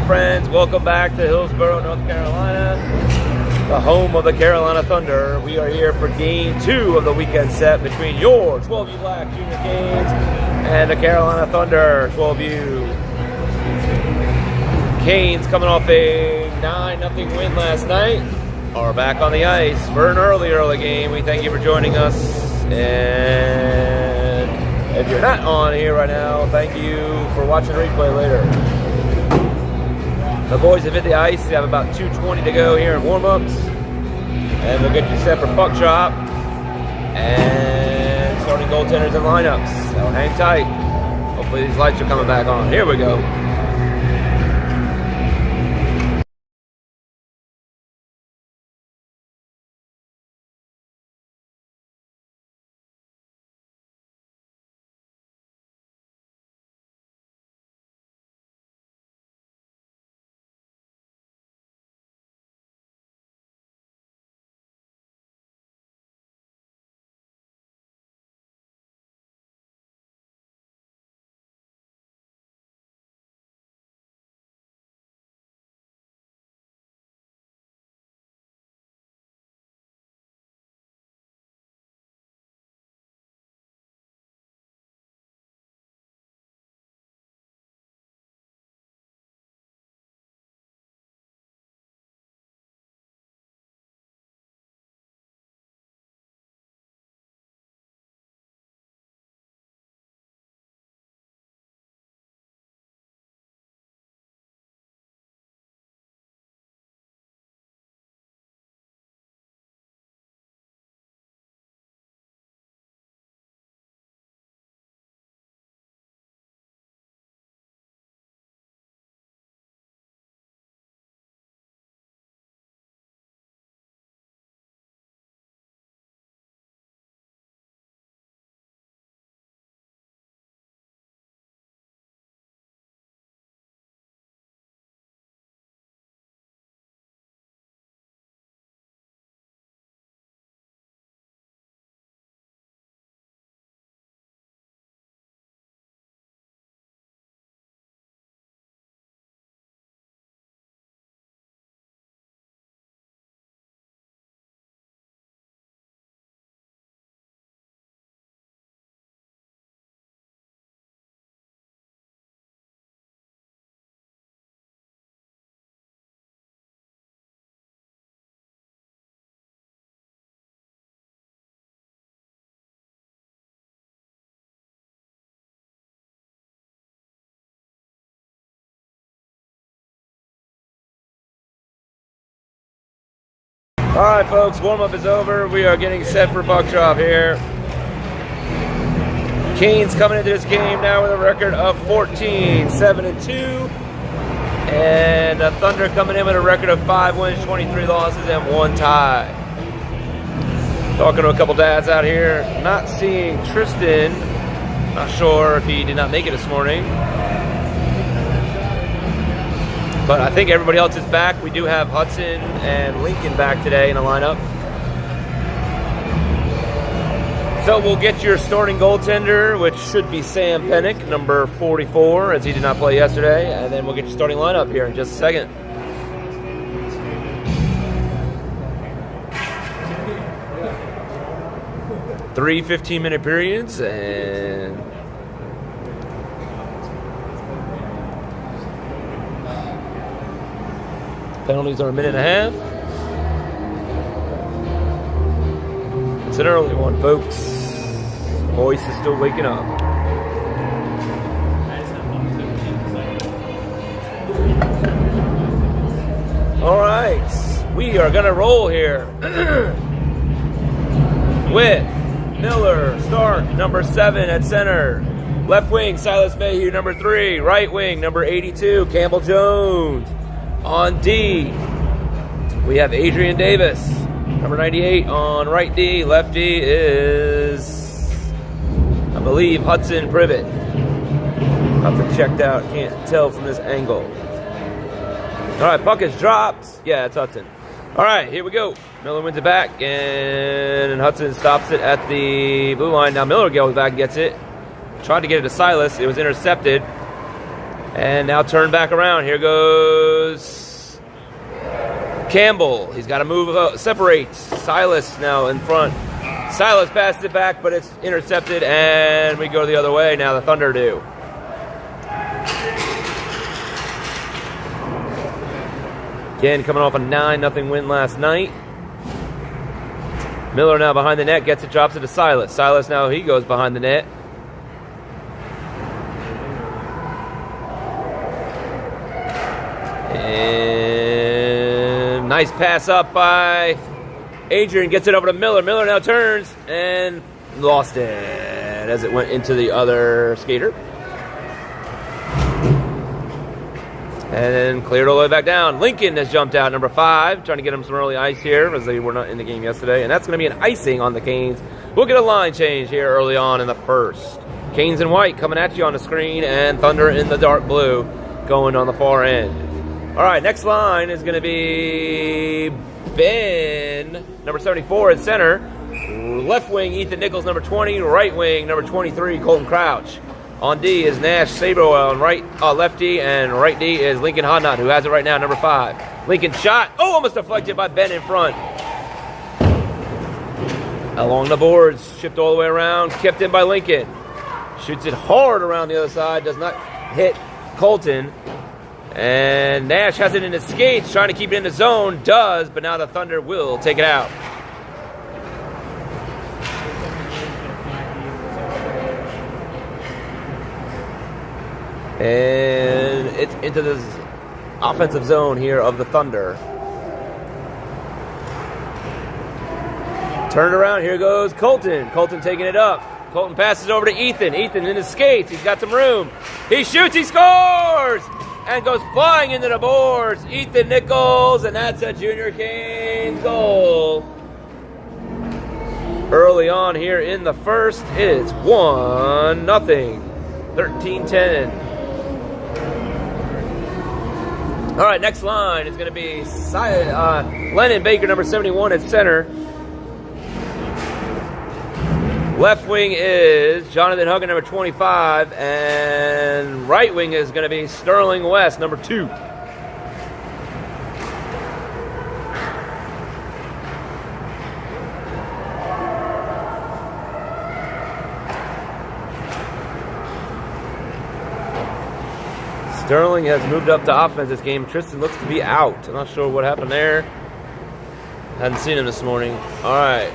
and friends, welcome back to Hillsborough, North Carolina, the home of the Carolina Thunder. We are here for Game 2 of the weekend set between your 12U Black Junior Canes and the Carolina Thunder 12U. Canes, coming off a 9-0 win last night, are back on the ice for an early game. We thank you for joining us, and if you're not on here right now, thank you for watching the replay later. The boys have hit the ice. They have about 2:20 to go here in warm-ups, and we'll get you set for puck drop and starting goaltenders and lineups. So hang tight. Hopefully these lights are coming back on. Here we go. All right, folks, warm-up is over. We are getting set for puck drop here. Canes coming into this game now with a record of 14-7-2. And the Thunder coming in with a record of 5 wins, 23 losses, and 1 tie. Talking to a couple dads out here. Not seeing Tristan. Not sure if he did not make it this morning. But I think everybody else is back. We do have Hudson and Lincoln back today in the lineup. So we'll get your starting goaltender, which should be Sam Pennick, number 44, as he did not play yesterday. And then we'll get your starting lineup here in just a second. Three 15-minute periods, and penalties are a minute and a half. It's an early one, folks. Voice is still waking up. All right, we are gonna roll here with Miller, Stark, number 7 at center. Left wing, Silas Mayhew, number 3. Right wing, number 82, Campbell Jones. On D, we have Adrian Davis, number 98 on right D. Left D is, I believe, Hudson Privet. I'll have to check out, can't tell from this angle. All right, puck is dropped. Yeah, it's Hudson. All right, here we go. Miller wins it back, and Hudson stops it at the blue line. Now Miller goes back and gets it. Tried to get it to Silas. It was intercepted. And now turn back around. Here goes Campbell. He's got to move, separate. Silas now in front. Silas passes it back, but it's intercepted, and we go the other way. Now the Thunder do. Again, coming off a 9-0 win last night. Miller now behind the net, gets it, drops it to Silas. Silas now, he goes behind the net. And nice pass up by Adrian, gets it over to Miller. Miller now turns and lost it as it went into the other skater. And then cleared all the way back down. Lincoln has jumped out, number 5, trying to get him some early ice here as they were not in the game yesterday. And that's going to be an icing on the Canes. We'll get a line change here early on in the first. Canes in white coming at you on the screen, and Thunder in the dark blue going on the far end. All right, next line is going to be Ben, number 74 at center. Left wing, Ethan Nichols, number 20. Right wing, number 23, Colton Crouch. On D is Nash Saberwell, on left D, and right D is Lincoln Hodnott, who has it right now, number 5. Lincoln shot, almost deflected by Ben in front. Along the boards, shipped all the way around, kept in by Lincoln. Shoots it hard around the other side, does not hit Colton. And Nash has it in his skates, trying to keep it in the zone, does, but now the Thunder will take it out. And it's into this offensive zone here of the Thunder. Turned around, here goes Colton. Colton taking it up. Colton passes over to Ethan. Ethan in his skates, he's got some room. He shoots, he scores! And goes flying into the boards. Ethan Nichols, and that's a Junior Canes goal. Early on here in the first, it's 1-0. 13-10. All right, next line is going to be Lennon Baker, number 71 at center. Left wing is Jonathan Huggan, number 25. And right wing is going to be Sterling West, number 2. Sterling has moved up to offense this game. Tristan looks to be out. I'm not sure what happened there. Hadn't seen him this morning. All right.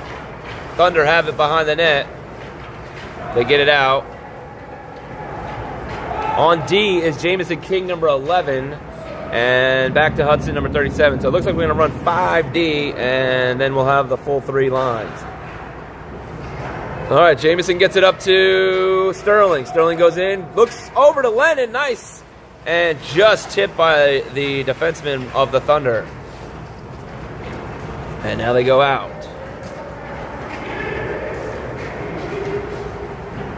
Thunder have it behind the net. They get it out. On D is Jamison King, number 11. And back to Hudson, number 37. So it looks like we're going to run 5D, and then we'll have the full 3 lines. All right, Jamison gets it up to Sterling. Sterling goes in, looks over to Lennon. Nice. And just tipped by the defenseman of the Thunder. And now they go out.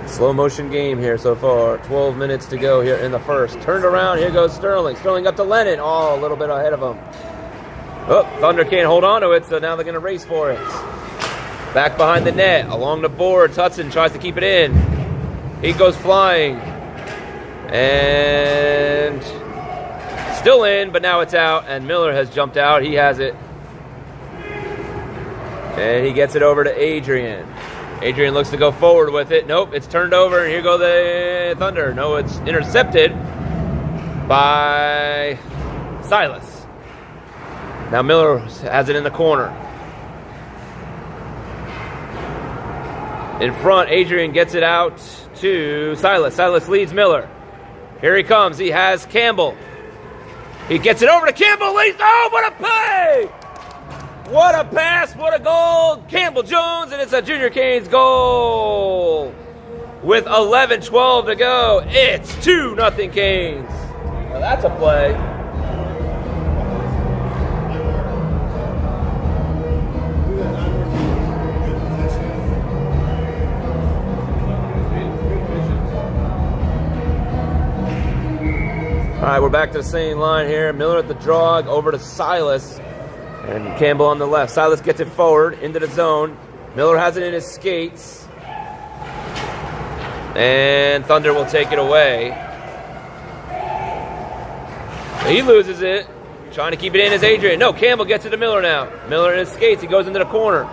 Slow motion game here so far. 12 minutes to go here in the first. Turned around, here goes Sterling. Sterling up to Lennon. Oh, a little bit ahead of him. Oh, Thunder can't hold on to it, so now they're going to race for it. Back behind the net, along the boards. Hudson tries to keep it in. He goes flying. And still in, but now it's out, and Miller has jumped out. He has it. And he gets it over to Adrian. Adrian looks to go forward with it. Nope, it's turned over, and here go the Thunder. No, it's intercepted by Silas. Now Miller has it in the corner. In front, Adrian gets it out to Silas. Silas leads Miller. Here he comes. He has Campbell. He gets it over to Campbell. Oh, what a play! What a pass. What a goal. Campbell Jones, and it's a Junior Canes goal. With 11:12 to go, it's 2-0 Canes. Well, that's a play. All right, we're back to the same line here. Miller at the draw, over to Silas. And Campbell on the left. Silas gets it forward into the zone. Miller has it in his skates. And Thunder will take it away. He loses it. Trying to keep it in is Adrian. No, Campbell gets it to Miller now. Miller in his skates. He goes into the corner.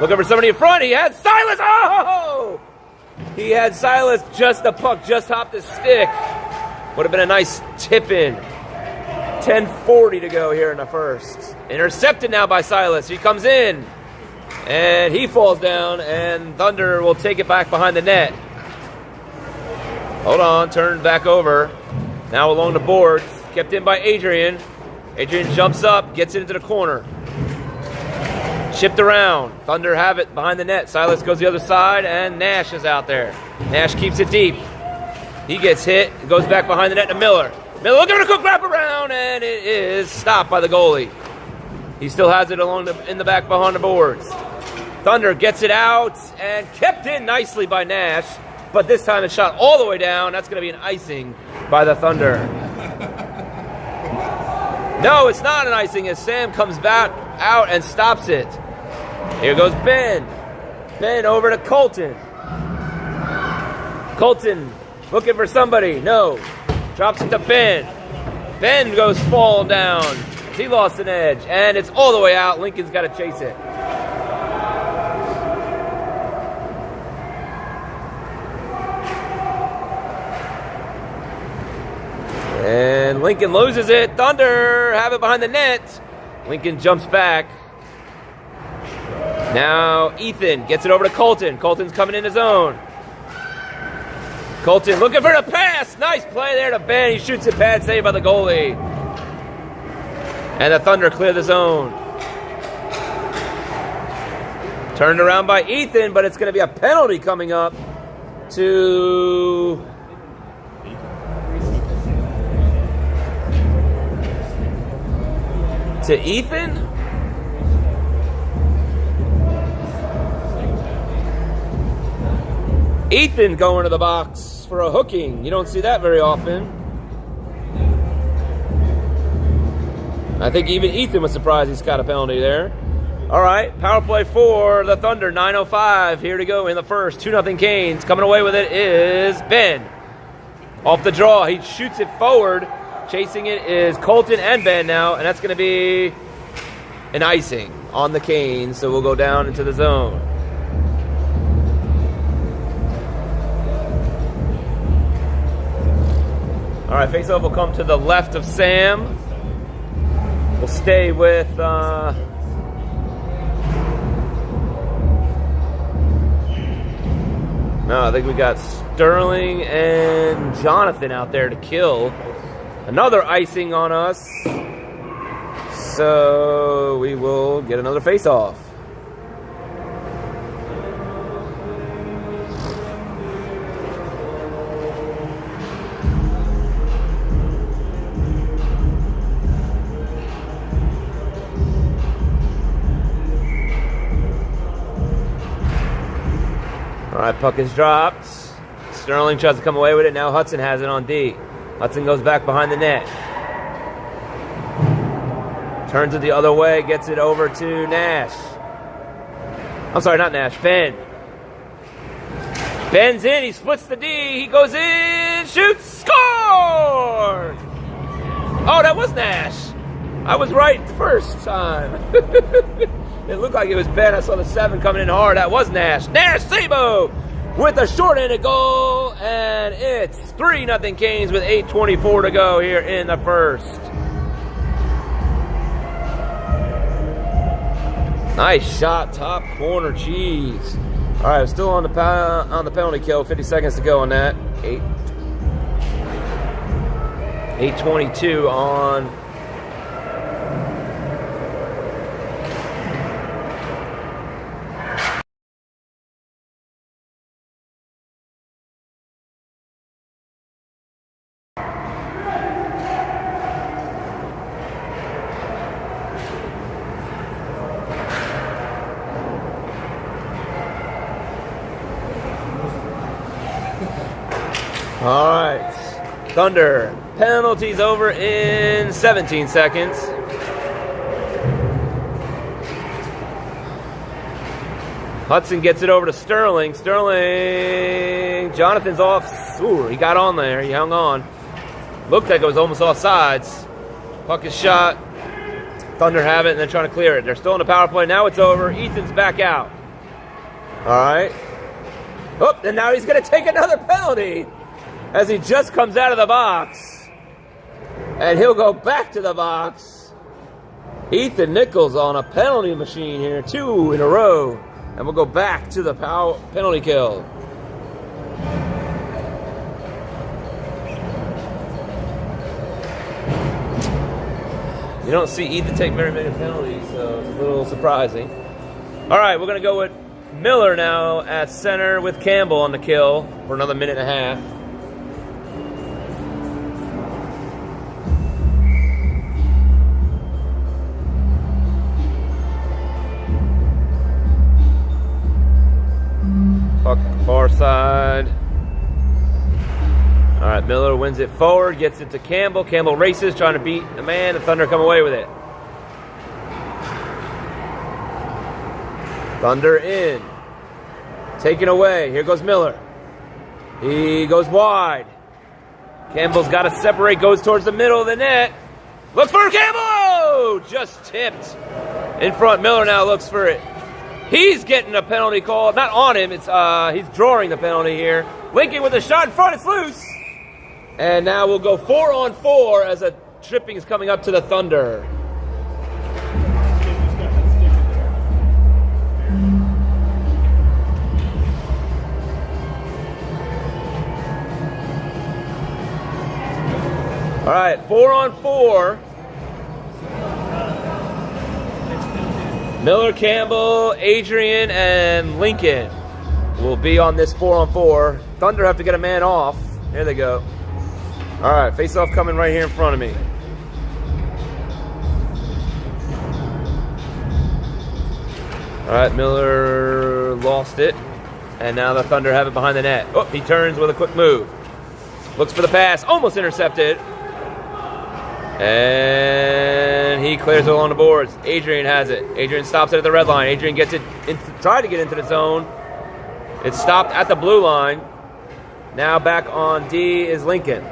Looking for somebody in front. He had Silas. Oh! He had Silas. Just the puck just hopped his stick. Would have been a nice tip in. 10:40 to go here in the first. Intercepted now by Silas. He comes in. And he falls down. And Thunder will take it back behind the net. Hold on. Turned back over. Now along the boards. Kept in by Adrian. Adrian jumps up, gets it into the corner. Chipped around. Thunder have it behind the net. Silas goes the other side, and Nash is out there. Nash keeps it deep. He gets hit, goes back behind the net to Miller. Miller looking for a quick wrap around, and it is stopped by the goalie. He still has it in the back behind the boards. Thunder gets it out, and kept in nicely by Nash. But this time it's shot all the way down. That's going to be an icing by the Thunder. No, it's not an icing as Sam comes back out and stops it. Here goes Ben. Ben over to Colton. Colton looking for somebody. No. Drops it to Ben. Ben goes falling down. He lost an edge. And it's all the way out. Lincoln's got to chase it. And Lincoln loses it. Thunder have it behind the net. Lincoln jumps back. Now Ethan gets it over to Colton. Colton's coming in his own. Colton looking for the pass. Nice play there to Ben. He shoots it bad, saved by the goalie. And the Thunder clear the zone. Turned around by Ethan, but it's going to be a penalty coming up to... To Ethan? Ethan going to the box for a hooking. You don't see that very often. I think even Ethan was surprised he's got a penalty there. All right, power play for the Thunder, 9:05 here to go in the first. 2-0 Canes. Coming away with it is Ben. Off the draw, he shoots it forward. Chasing it is Colton and Ben now, and that's going to be an icing on the Canes, so we'll go down into the zone. All right, faceoff will come to the left of Sam. We'll stay with... No, I think we got Sterling and Jonathan out there to kill. Another icing on us. So we will get another face-off. All right, puck is dropped. Sterling tries to come away with it. Now Hudson has it on D. Hudson goes back behind the net. Turns it the other way, gets it over to Nash. I'm sorry, not Nash, Ben. Ben's in, he splits the D, he goes in, shoots, scores! Oh, that was Nash. I was right the first time. It looked like it was Ben. I saw the 7 coming in hard. That was Nash. Nash Sabo with a short-handed goal, and it's 3-0 Canes with 8:24 to go here in the first. Nice shot, top corner, cheese. All right, still on the penalty kill. 50 seconds to go on that. 8:22 on. All right, Thunder. Penalties over in 17 seconds. Hudson gets it over to Sterling. Sterling, Jonathan's off. Ooh, he got on there. He hung on. Looked like it was almost offsides. Puck is shot. Thunder have it, and they're trying to clear it. They're still in the power play. Now it's over. Ethan's back out. All right. Oh, and now he's going to take another penalty as he just comes out of the box. And he'll go back to the box. Ethan Nichols on a penalty machine here. 2 in a row. And we'll go back to the penalty kill. You don't see Ethan take very many penalties, so it's a little surprising. All right, we're going to go with Miller now at center with Campbell on the kill for another minute and a half. Puck far side. All right, Miller wins it forward, gets it to Campbell. Campbell races, trying to beat the man. The Thunder come away with it. Thunder in. Taken away. Here goes Miller. He goes wide. Campbell's got to separate, goes towards the middle of the net. Looks for Campbell! Just tipped. In front, Miller now looks for it. He's getting a penalty call. Not on him, it's he's drawing the penalty here. Lincoln with a shot in front, it's loose. And now we'll go 4-on-4 as a tripping is coming up to the Thunder. All right, 4-on-4. Miller, Campbell, Adrian, and Lincoln will be on this 4-on-4. Thunder have to get a man off. Here they go. All right, face-off coming right here in front of me. All right, Miller lost it. And now the Thunder have it behind the net. Oh, he turns with a quick move. Looks for the pass, almost intercepted. And he clears it along the boards. Adrian has it. Adrian stops it at the red line. Adrian gets it, tried to get into the zone. It's stopped at the blue line. Now back on D is Lincoln.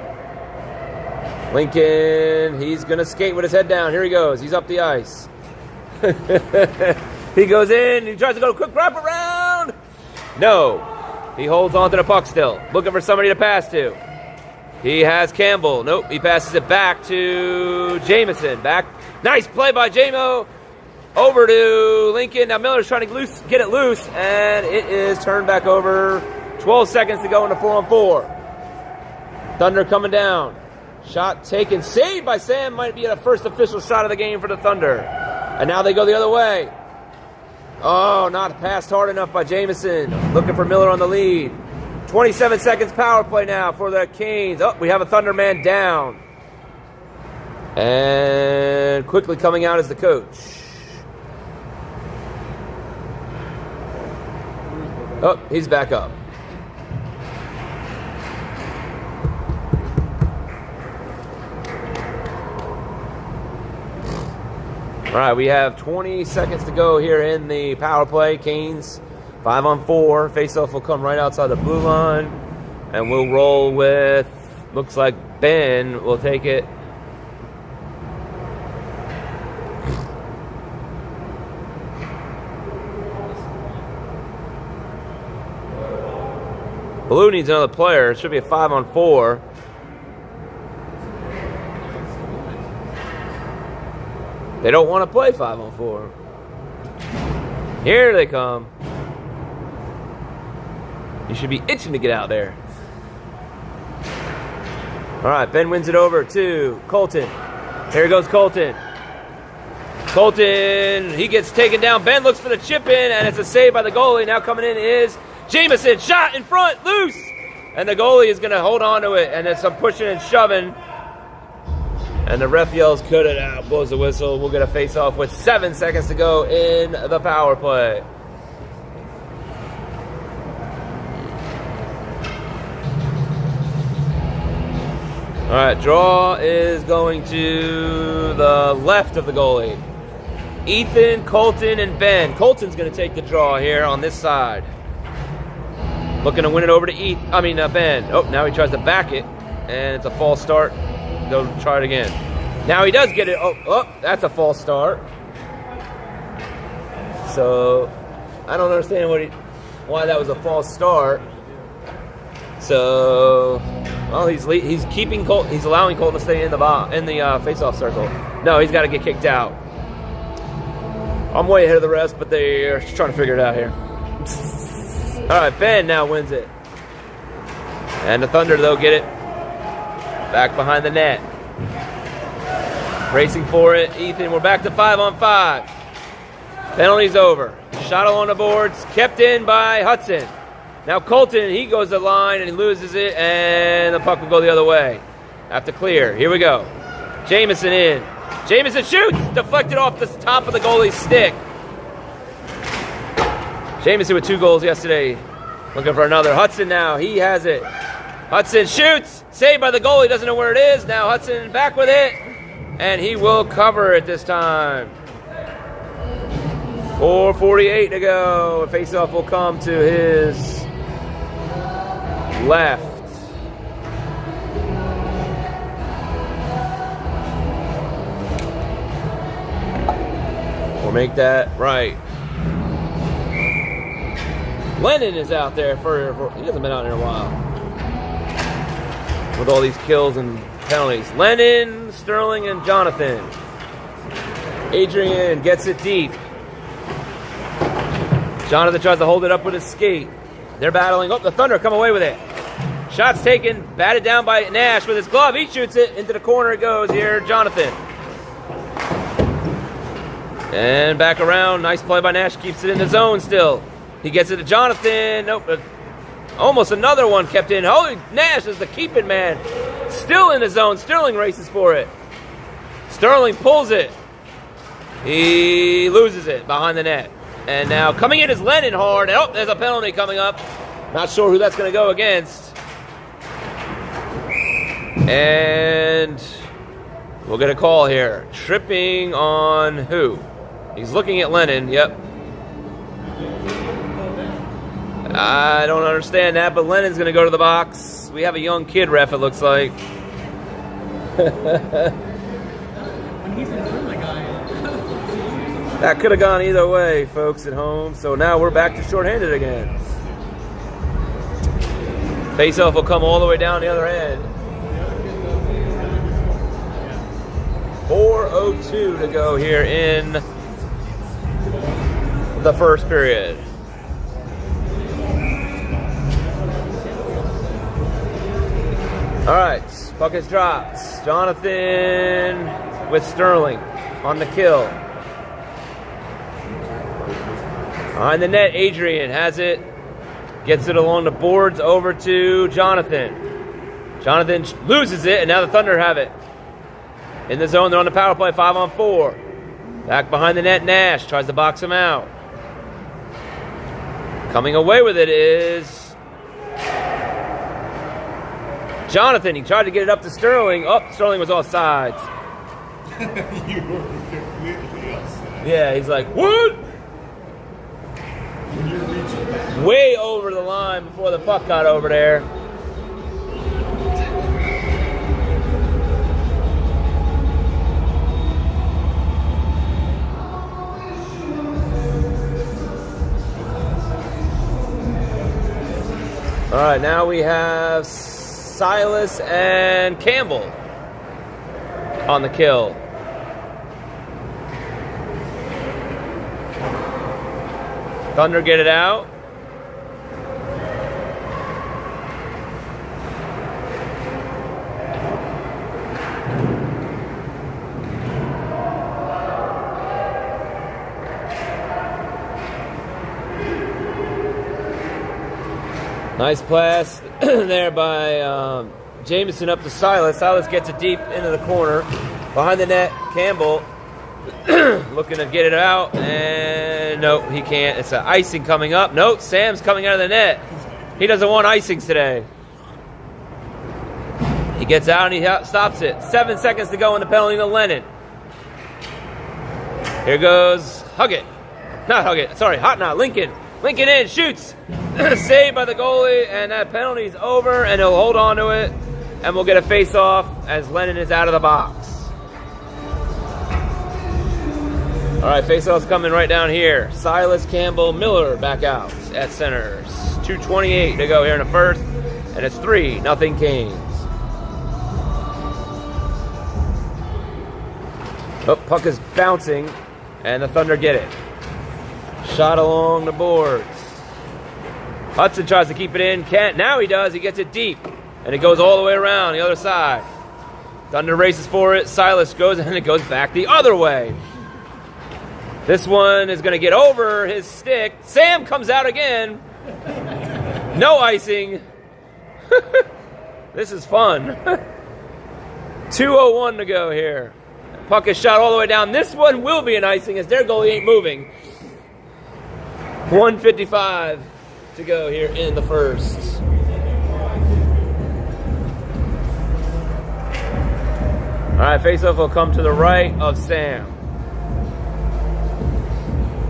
Lincoln, he's going to skate with his head down. Here he goes. He's up the ice. He goes in. He tries to go a quick wrap around. No. He holds on to the puck still. Looking for somebody to pass to. He has Campbell. Nope. He passes it back to Jamison. Back. Nice play by Jamo. Over to Lincoln. Now Miller's trying to get it loose. And it is turned back over. 12 seconds to go in the 4-on-4. Thunder coming down. Shot taken. Saved by Sam. Might be the first official shot of the game for the Thunder. And now they go the other way. Oh, not passed hard enough by Jamison. Looking for Miller on the lead. 27 seconds power play now for the Canes. Oh, we have a Thunder man down. And quickly coming out is the coach. Oh, he's back up. All right, we have 20 seconds to go here in the power play. Canes 5-on-4. Faceoff will come right outside the blue line. And we'll roll with, looks like Ben will take it. Blue needs another player. It should be a 5-on-4. They don't want to play 5-on-4. Here they come. You should be itching to get out there. All right, Ben wins it over to Colton. Here goes Colton. Colton, he gets taken down. Ben looks for the chip in, and it's a save by the goalie. Now coming in is Jamison. Shot in front, loose. And the goalie is going to hold on to it, and there's some pushing and shoving. And the ref yells, cut it out, blows the whistle. We'll get a face-off with 7 seconds to go in the power play. All right, draw is going to the left of the goalie. Ethan, Colton, and Ben. Colton's going to take the draw here on this side. Looking to win it over to Ben. Oh, now he tries to back it, and it's a false start. Go try it again. Now he does get it. Oh, that's a false start. So I don't understand why that was a false start. So, well, he's keeping Colt. He's allowing Colton to stay in the face-off circle. No, he's got to get kicked out. I'm way ahead of the rest, but they're just trying to figure it out here. All right, Ben now wins it, and the Thunder though get it back behind the net, racing for it. Ethan, we're back to 5-on-5. Penalty's over. Shot along the boards, kept in by Hudson. Now Colton, he goes to the line and he loses it, and the puck will go the other way. Have to clear. Here we go. Jamison in. Jamison shoots! Deflected off the top of the goalie's stick. Jamison with 2 goals yesterday. Looking for another. Hudson now. He has it. Hudson shoots. Saved by the goalie. Doesn't know where it is. Now Hudson back with it. And he will cover it this time. 4:48 to go. Faceoff will come to his left. We'll make that right. Lennon is out there for he hasn't been out there in a while. With all these kills and penalties. Lennon, Sterling, and Jonathan. Adrian gets it deep. Jonathan tries to hold it up with his skate. They're battling. Oh, the Thunder come away with it. Shots taken, batted down by Nash with his glove. He shoots it into the corner. It goes here, Jonathan. And back around. Nice play by Nash. Keeps it in the zone still. He gets it to Jonathan. Nope. Almost another one kept in. Holy, Nash is the keeping man. Still in the zone. Sterling races for it. Sterling pulls it. He loses it behind the net. And now coming in is Lennon hard. And, oh, there's a penalty coming up. Not sure who that's going to go against. And we'll get a call here. Tripping on who? He's looking at Lennon. Yep. I don't understand that, but Lennon's going to go to the box. We have a young kid ref, it looks like. That could have gone either way, folks at home. So now we're back to shorthanded again. Faceoff will come all the way down the other end. 4:02 to go here in the first period. All right, puck is dropped. Jonathan with Sterling on the kill. Behind the net, Adrian has it. Gets it along the boards over to Jonathan. Jonathan loses it, and now the Thunder have it. In the zone, they're on the power play, 5-on-4. Back behind the net, Nash tries to box him out. Coming away with it is Jonathan. He tried to get it up to Sterling. Oh, Sterling was offsides. You were completely offside. Yeah, he's like, what? When you're reaching back. Way over the line before the puck got over there. All right, now we have Silas and Campbell on the kill. Thunder get it out. Nice pass there by Jamison up to Silas. Silas gets it deep into the corner. Behind the net, Campbell looking to get it out. And nope, he can't. It's an icing coming up. Nope, Sam's coming out of the net. He doesn't want icings today. He gets out and he stops it. 7 seconds to go in the penalty to Lennon. Here goes Huggett. Not Huggett. Sorry, Hotnot. Lincoln. Lincoln in, shoots. Saved by the goalie, and that penalty's over, and he'll hold on to it, and we'll get a face-off as Lennon is out of the box. All right, face-off's coming right down here. Silas, Campbell, Miller back out at center. 2:28 to go here in the first, and it's 3-0 Canes. Oh, puck is bouncing, and the Thunder get it. Shot along the boards. Hudson tries to keep it in. Can't. Now he does. He gets it deep, and it goes all the way around the other side. Thunder races for it. Silas goes, and it goes back the other way. This one is going to get over his stick. Sam comes out again. No icing. This is fun. 2:01 to go here. Puck is shot all the way down. This one will be an icing as their goalie ain't moving. 1:55 to go here in the first. All right, faceoff will come to the right of Sam.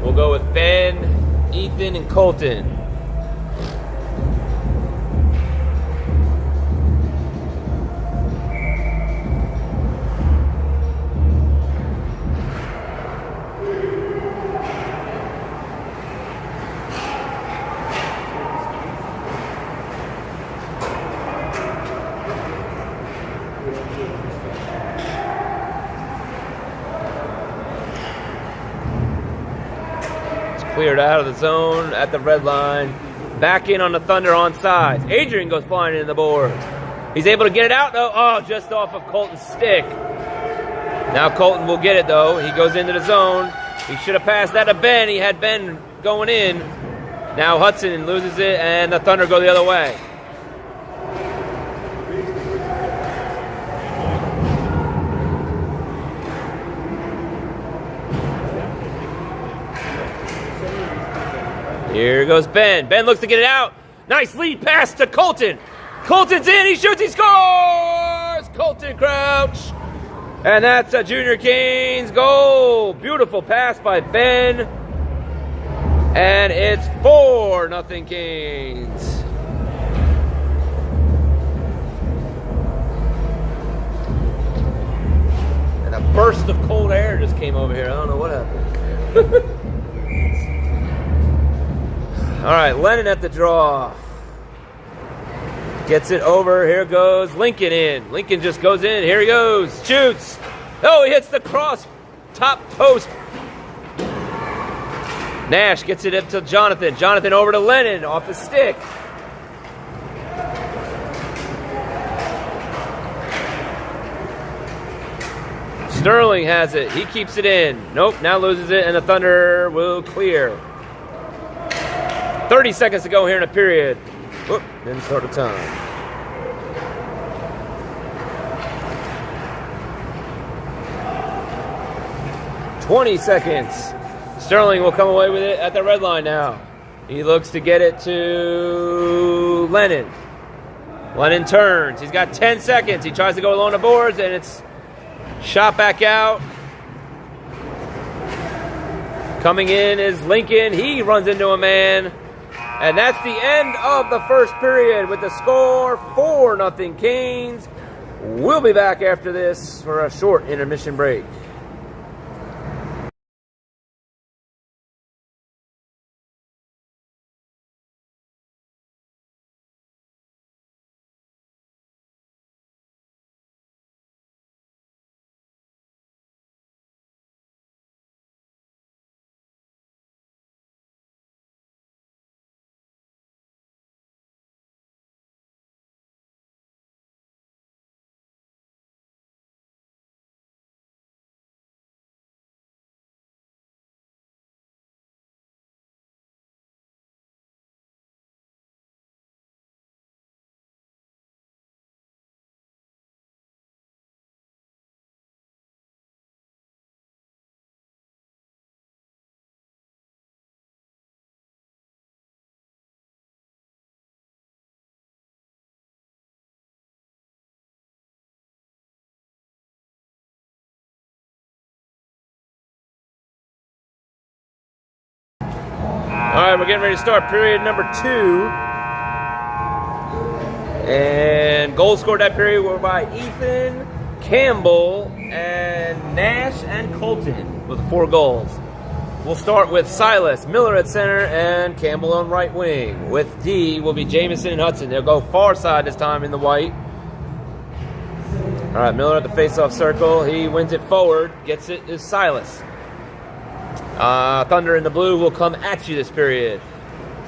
We'll go with Ben, Ethan, and Colton. Cleared out of the zone at the red line. Back in on the Thunder on sides. Adrian goes flying in the boards. He's able to get it out though. Oh, just off of Colton's stick. Now Colton will get it though. He goes into the zone. He should have passed that to Ben. He had Ben going in. Now Hudson loses it and the Thunder go the other way. Here goes Ben. Ben looks to get it out. Nice lead pass to Colton. Colton's in. He shoots. He scores. Colton Crouch. And that's a Junior Canes goal. Beautiful pass by Ben. And it's 4-0 Canes. And a burst of cold air just came over here. I don't know what happened. All right, Lennon at the draw. Gets it over. Here goes Lincoln in. Lincoln just goes in. Here he goes. Shoots. Oh, he hits the cross top post. Nash gets it up to Jonathan. Jonathan over to Lennon off the stick. Sterling has it. He keeps it in. Nope, now loses it, and the Thunder will clear. 30 seconds to go here in a period. Whoop, didn't start the time. "20 seconds. Sterling will come away with it at the red line now. He looks to get it to Lennon. Lennon turns. He's got 10 seconds. He tries to go along the boards, and it's shot back out. Coming in is Lincoln. He runs into a man. And that's the end of the first period with the score 4-0 Canes. We'll be back after this for a short intermission break. All right, we're getting ready to start period number 2. And goals scored that period were by Ethan, Campbell, and Nash and Colton. with 4 goals. We'll start with Silas, Miller at center, and Campbell on right wing. With D will be Jamison and Hudson. They'll go far side this time in the white. All right, Miller at the face-off circle. He wins it forward. Gets it is Silas. Thunder in the blue will come at you this period.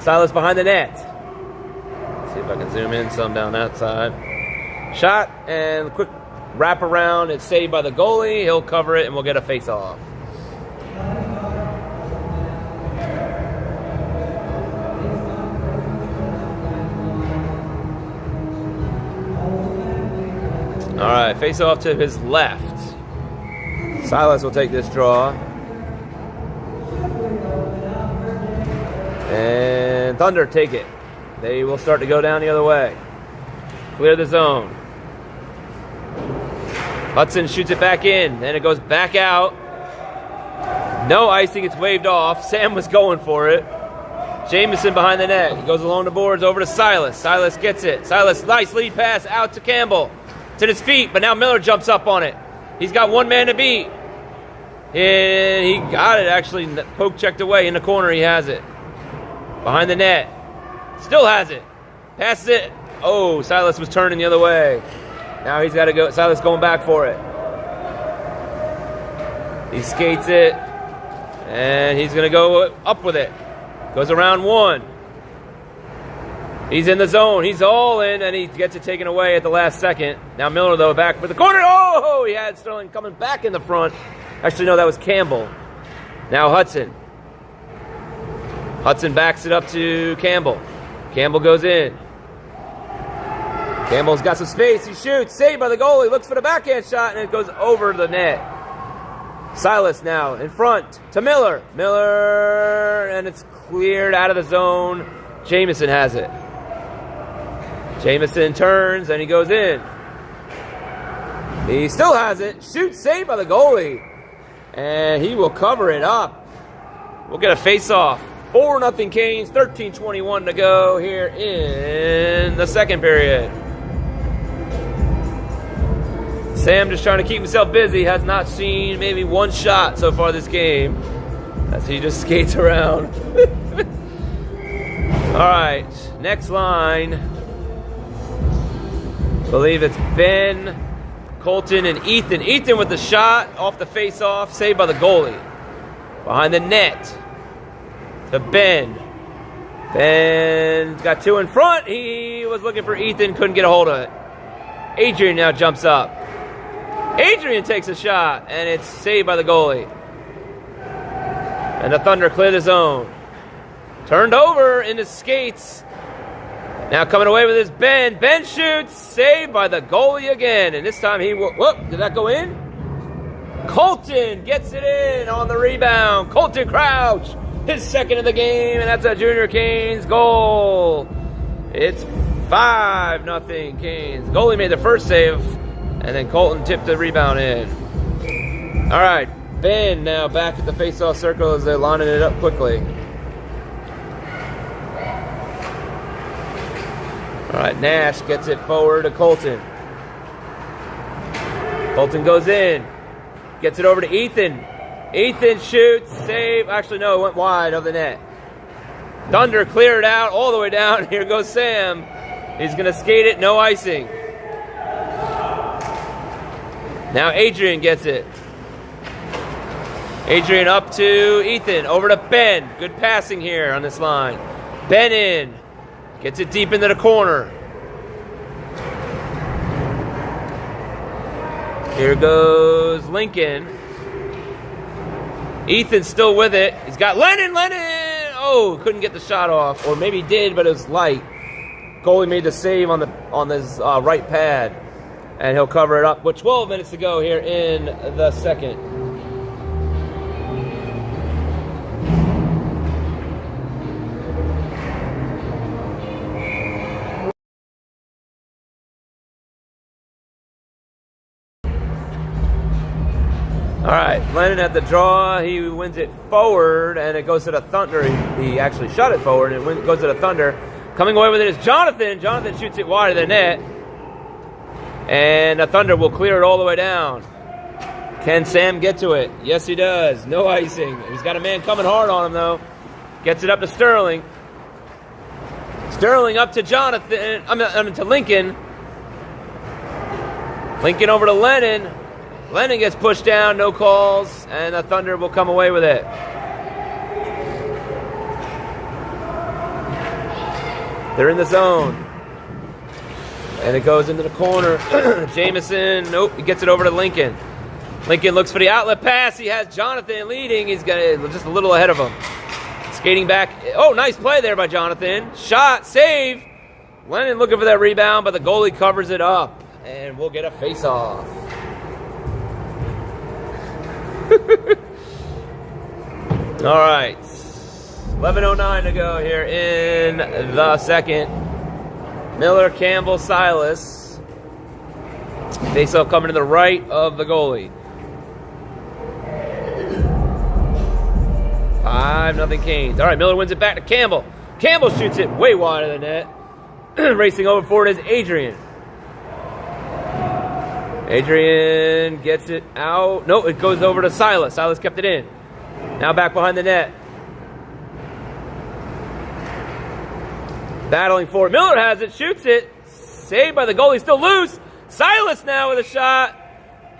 Silas behind the net. See if I can zoom in some down that side. Shot and quick wrap around. It's saved by the goalie. He'll cover it and we'll get a face-off. All right, face-off to his left. Silas will take this draw. And Thunder take it. They will start to go down the other way. Clear the zone. Hudson shoots it back in. Then it goes back out. No icing. It's waved off. Sam was going for it. Jamison behind the net. He goes along the boards over to Silas. Silas gets it. Silas, nice lead pass out to Campbell. It's at his feet, but now Miller jumps up on it. He's got one man to beat. And he got it, actually. Poke checked away in the corner. He has it. Behind the net. Still has it. Passes it. Oh, Silas was turning the other way. Now he's got to go. Silas going back for it. He skates it. And he's going to go up with it. Goes around one. He's in the zone. He's all in, and he gets it taken away at the last second. Now Miller, though, back for the corner. Oh, he had Sterling coming back in the front. Actually, no, that was Campbell. Now Hudson. Hudson backs it up to Campbell. Campbell goes in. Campbell's got some space. He shoots. Saved by the goalie. Looks for the backhand shot, and it goes over the net. Silas now in front to Miller. Miller, and it's cleared out of the zone. Jamison has it. Jamison turns, and he goes in. He still has it. Shoots, saved by the goalie. And he will cover it up. We'll get a face-off. 4-0 Canes, 13:21 to go here in the second period. Sam just trying to keep himself busy. Has not seen maybe one shot so far this game as he just skates around. All right, next line. I believe it's Ben, Colton, and Ethan. Ethan with the shot off the face-off, saved by the goalie. Behind the net to Ben. Ben's got 2 in front. He was looking for Ethan, couldn't get a hold of it. Adrian now jumps up. Adrian takes a shot, and it's saved by the goalie. And the Thunder clear the zone. Turned over into skates. Now coming away with his Ben. Ben shoots, saved by the goalie again. And this time he will, whoop, did that go in? Colton gets it in on the rebound. Colton Crouch, his second of the game, and that's a Junior Canes goal. It's 5-0 Canes. Goalie made the first save, and then Colton tipped the rebound in. All right, Ben now back at the face-off circle as they're lining it up quickly. All right, Nash gets it forward to Colton. Colton goes in. Gets it over to Ethan. Ethan shoots, save. Actually, no, it went wide of the net. Thunder cleared out all the way down. Here goes Sam. He's going to skate it, no icing. Now Adrian gets it. Adrian up to Ethan. Over to Ben. Good passing here on this line. Ben in. Gets it deep into the corner. Here goes Lincoln. Ethan's still with it. He's got Lennon. Oh, couldn't get the shot off. Or maybe he did, but it was light. Goalie made the save on his right pad. And he'll cover it up with 12 minutes to go here in the second. All right, Lennon at the draw. He wins it forward, and it goes to the Thunder. He actually shot it forward, and it goes to the Thunder. Coming away with it is Jonathan. Jonathan shoots it wide of the net. And the Thunder will clear it all the way down. Can Sam get to it? Yes, he does. No icing. He's got a man coming hard on him, though. Gets it up to Sterling. Sterling up to Jonathan. To Lincoln. Lincoln over to Lennon. Lennon gets pushed down. No calls. And the Thunder will come away with it. They're in the zone. And it goes into the corner. Jamison, nope, he gets it over to Lincoln. Lincoln looks for the outlet pass. He has Jonathan leading. He's got just a little ahead of him. Skating back. Oh, nice play there by Jonathan. Shot, save. Lennon looking for that rebound, but the goalie covers it up. And we'll get a face-off. All right. 11:09 to go here in the second. Miller, Campbell, Silas. Face-off coming to the right of the goalie. 5-0 Canes. All right, Miller wins it back to Campbell. Campbell shoots it way wide of the net. Racing over for it is Adrian. Adrian gets it out. No, it goes over to Silas. Silas kept it in. Now back behind the net. Battling for it. Miller has it, shoots it. Saved by the goalie, still loose. Silas now with a shot.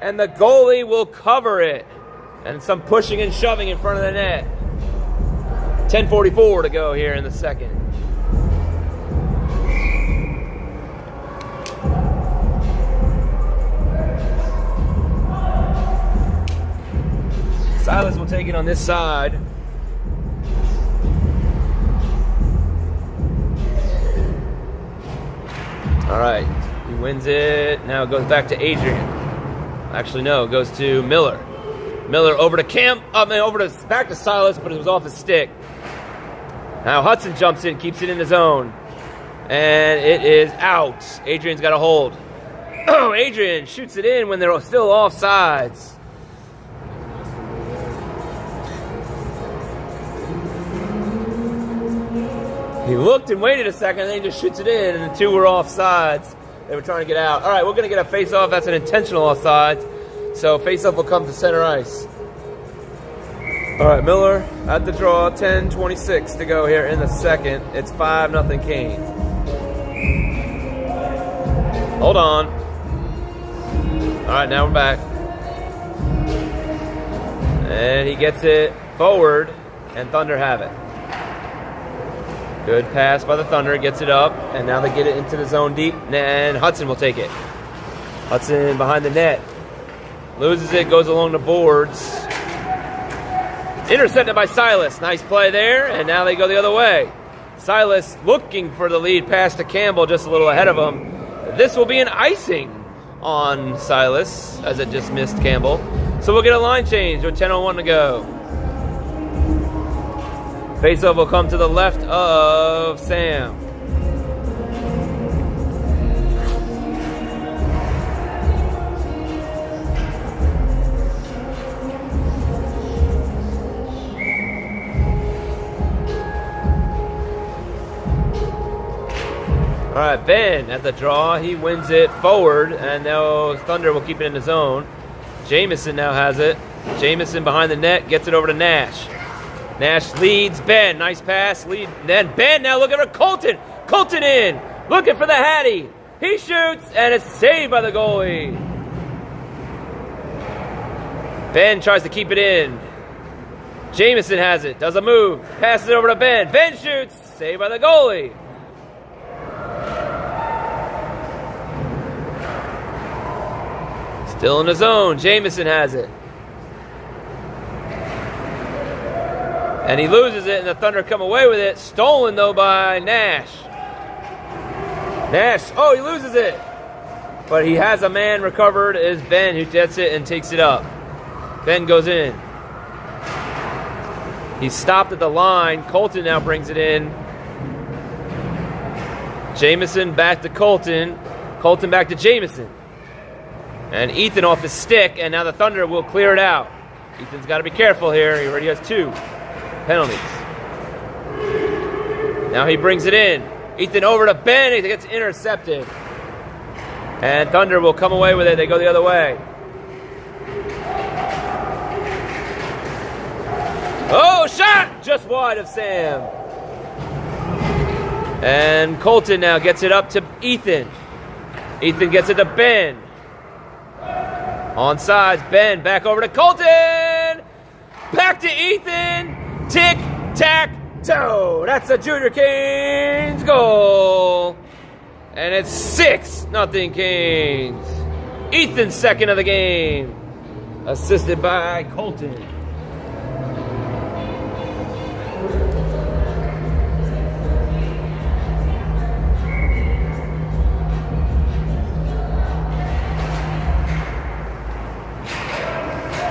And the goalie will cover it. And some pushing and shoving in front of the net. 10:44 to go here in the second. Silas will take it on this side. All right, he wins it. Now it goes back to Adrian. Actually, no, it goes to Miller. Miller over to back to Silas, but it was off his stick. Now Hudson jumps in, keeps it in the zone, and it is out. Adrian's got a hold. Oh, Adrian shoots it in when they're still offsides. He looked and waited a second, and then he just shoots it in, and the two were offsides. They were trying to get out. All right, we're going to get a face-off. That's an intentional offside. So face-off will come to center ice. All right, Miller at the draw. 10:26 to go here in the second. It's 5-0 Canes. Hold on. All right, now we're back. And he gets it forward, and Thunder have it. Good pass by the Thunder, gets it up, and now they get it into the zone deep, and Hudson will take it. Hudson behind the net. Loses it, goes along the boards. Intercepted by Silas. Nice play there, and now they go the other way. Silas looking for the lead pass to Campbell, just a little ahead of him. This will be an icing on Silas, as it just missed Campbell. So we'll get a line change with 10:01 to go. Faceoff will come to the left of Sam. All right, Ben at the draw. He wins it forward, and now Thunder will keep it in the zone. Jamison now has it. Jamison behind the net, gets it over to Nash. Nash leads Ben. Nice pass. Lead. Then Ben now looking for Colton. Colton in. Looking for the Hattie. He shoots, and it's saved by the goalie. Ben tries to keep it in. Jamison has it. Does a move. Passes it over to Ben. Ben shoots. Saved by the goalie. Still in the zone. Jamison has it. And he loses it, and the Thunder come away with it. Stolen, though, by Nash. Nash, oh, he loses it. But he has a man recovered. It is Ben who gets it and takes it up. Ben goes in. He's stopped at the line. Colton now brings it in. Jamison back to Colton. Colton back to Jamison. And Ethan off his stick, and now the Thunder will clear it out. Ethan's got to be careful here. He already has 2 penalties. Now he brings it in. Ethan over to Ben. He gets intercepted. And Thunder will come away with it. They go the other way. Oh, shot! Just wide of Sam. And Colton now gets it up to Ethan. Ethan gets it to Ben. Onside, Ben back over to Colton. Back to Ethan. Tick, tack, toe. That's a Junior Canes goal. And it's 6-0 Canes. Ethan's second of the game. Assisted by Colton.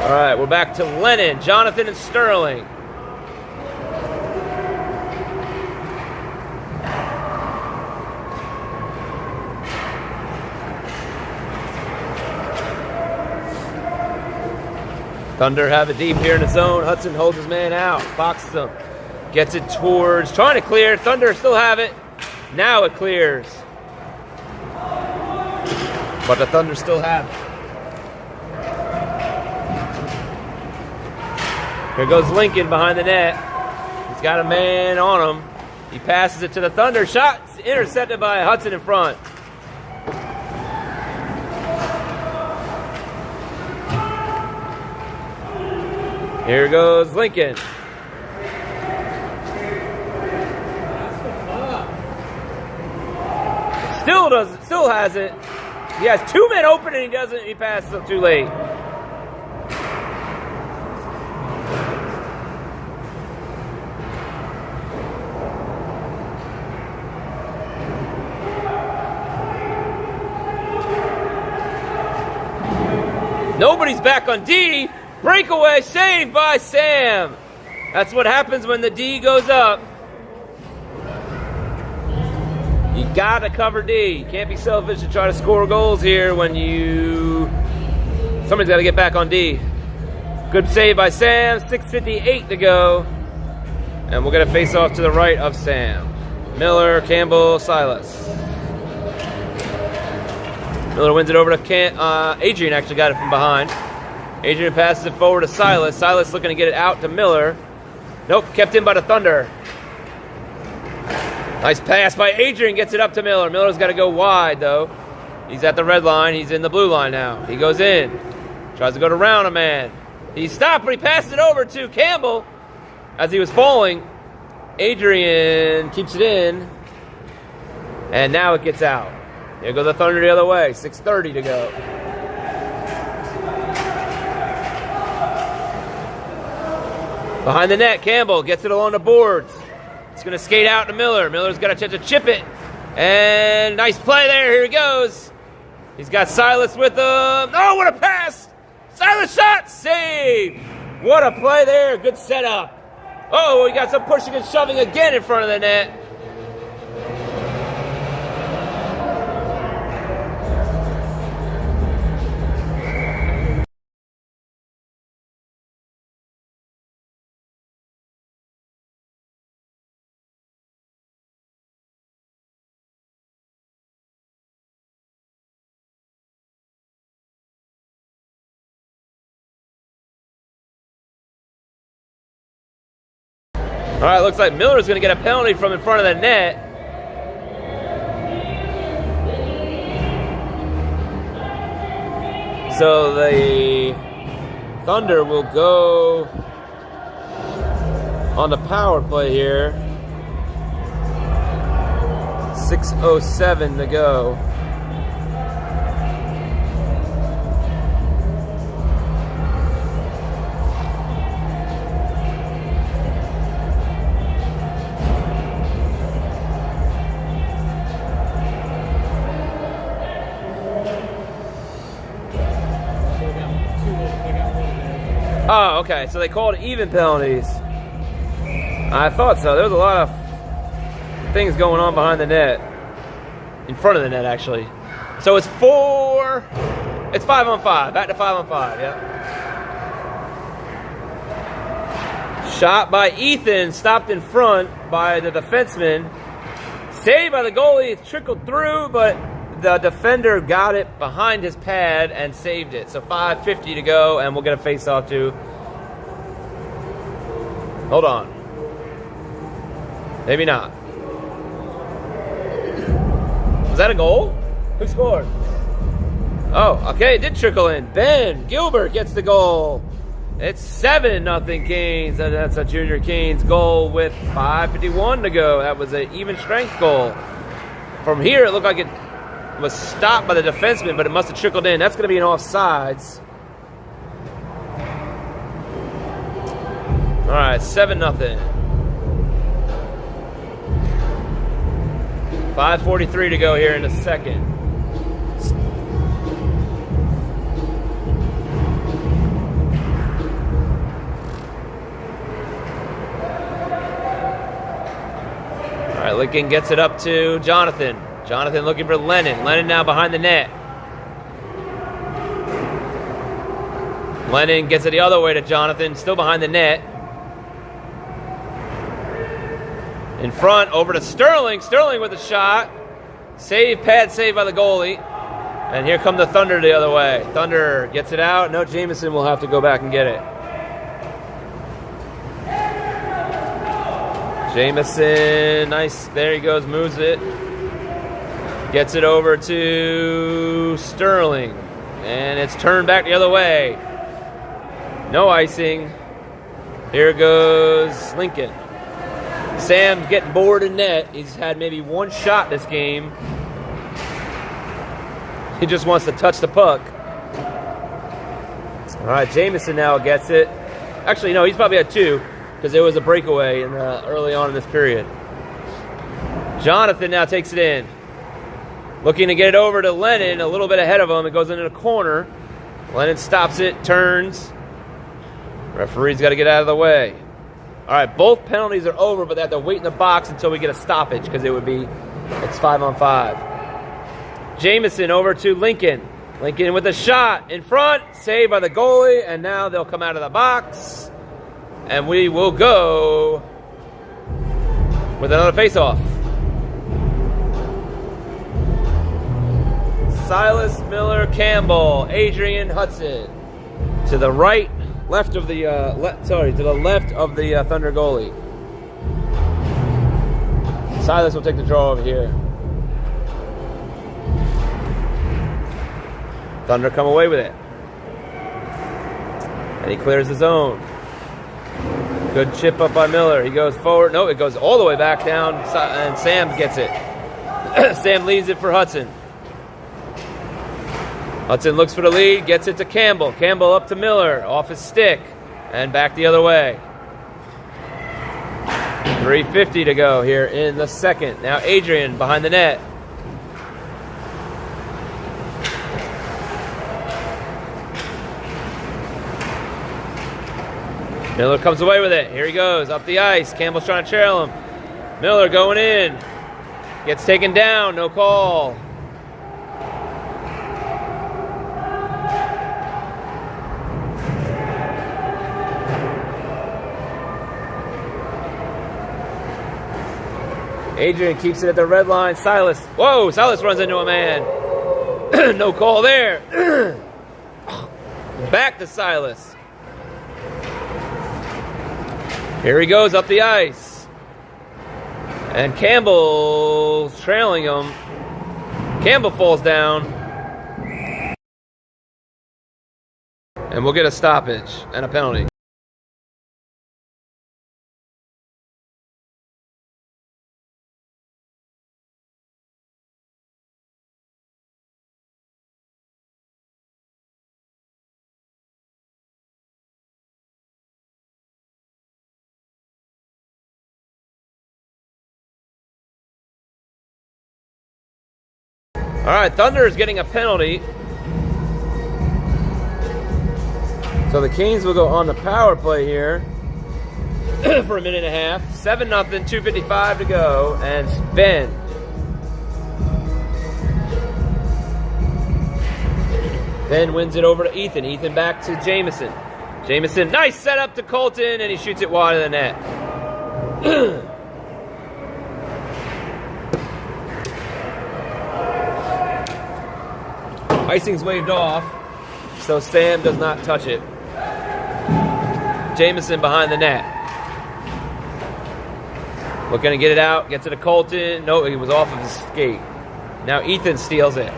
All right, we're back to Lennon, Jonathan, and Sterling. Thunder have it deep here in the zone. Hudson holds his man out, boxes him, gets it towards, trying to clear. Thunder still have it. Now it clears. But the Thunder still have it. Here goes Lincoln behind the net. He's got a man on him. He passes it to the Thunder. Shot intercepted by Hudson in front. Here goes Lincoln. Still has it. He has 2 men open and he doesn't. He passes it too late. Nobody's back on D. Breakaway saved by Sam. That's what happens when the D goes up. You gotta cover D. You can't be selfish and try to score goals here when somebody's gotta get back on D. Good save by Sam. 6:58 to go. And we're gonna face off to the right of Sam. Miller, Campbell, Silas. Miller wins it over to Adrian, actually got it from behind. Adrian passes it forward to Silas. Silas looking to get it out to Miller. Nope, kept in by the Thunder. Nice pass by Adrian, gets it up to Miller. Miller's got to go wide, though. He's at the red line. He's in the blue line now. He goes in. Tries to go to round a man. He stopped, but he passes it over to Campbell as he was falling. Adrian keeps it in. And now it gets out. There goes the Thunder the other way. 6:30 to go. Behind the net, Campbell gets it along the boards. It's going to skate out to Miller. Miller's got a chance to chip it. And nice play there. Here he goes. He's got Silas with him. Oh, what a pass. Silas shot. Save. What a play there. Good setup. Oh, we got some pushing and shoving again in front of the net. All right, looks like Miller's going to get a penalty from in front of the net. So the Thunder will go on the power play here. 6:07 to go. Oh, okay. So they called even penalties. I thought so. There was a lot of things going on behind the net. In front of the net, actually. So it's 5-on-5. Back to 5-on-5, yeah. Shot by Ethan. Stopped in front by the defenseman. Saved by the goalie. It trickled through, but the defender got it behind his pad and saved it. So 5:50 to go, and we'll get a face-off to Hold on. Maybe not. Was that a goal? Who scored? Oh, okay, it did trickle in. Ben Gilbert gets the goal. It's 7-0 Canes. That's a Junior Canes goal with 5:51 to go. That was an even strength goal. From here, it looked like it was stopped by the defenseman, but it must have trickled in. That's going to be an offsides. All right, 7-0. 5:43 to go here in the second. All right, Lincoln gets it up to Jonathan. Jonathan looking for Lennon. Lennon now behind the net. Lennon gets it the other way to Jonathan, still behind the net. In front, over to Sterling. Sterling with a shot. Pad save by the goalie. And here come the Thunder the other way. Thunder gets it out. No, Jameson will have to go back and get it. Jameson, nice. There he goes, moves it. Gets it over to Sterling. And it's turned back the other way. No icing. Here goes Lincoln. Sam's getting bored in net. He's had maybe one shot this game. He just wants to touch the puck. All right, Jameson now gets it. Actually, no, he's probably had two because there was a breakaway early on in this period. Jonathan now takes it in. Looking to get it over to Lennon, a little bit ahead of him. It goes into the corner. Lennon stops it, turns. Referee's got to get out of the way. All right, both penalties are over, but they have to wait in the box until we get a stoppage because it's 5-on-5. Jameson over to Lincoln. Lincoln with a shot in front, saved by the goalie, and now they'll come out of the box, and we will go with another face-off. Silas, Miller, Campbell, Adrian, Hudson to the right. Left of the to the left of the Thunder goalie. Silas will take the draw over here. Thunder come away with it, and he clears the zone. Good chip up by Miller. He goes forward. No, it goes all the way back down, and Sam gets it. Sam leaves it for Hudson. Hudson looks for the lead, gets it to Campbell. Campbell up to Miller, off his stick, and back the other way. 3:50 to go here in the second. Now Adrian behind the net. Miller comes away with it. Here he goes, up the ice. Campbell's trying to trail him. Miller going in. Gets taken down, no call. Adrian keeps it at the red line. Silas. Whoa, Silas runs into a man. No call there. Back to Silas. Here he goes up the ice. And Campbell's trailing him. Campbell falls down. And we'll get a stoppage and a penalty. All right, Thunder is getting a penalty. So the Canes will go on the power play here for a minute and a half. 7-0, 2:55 to go, and Ben. Ben wins it over to Ethan. Ethan back to Jameson. Jameson, nice setup to Colton, and he shoots it wide of the net. Icing's waved off, so Sam does not touch it. Jameson behind the net. Looking to get it out. Gets it to Colton. No, he was off of his skate. Now Ethan steals it.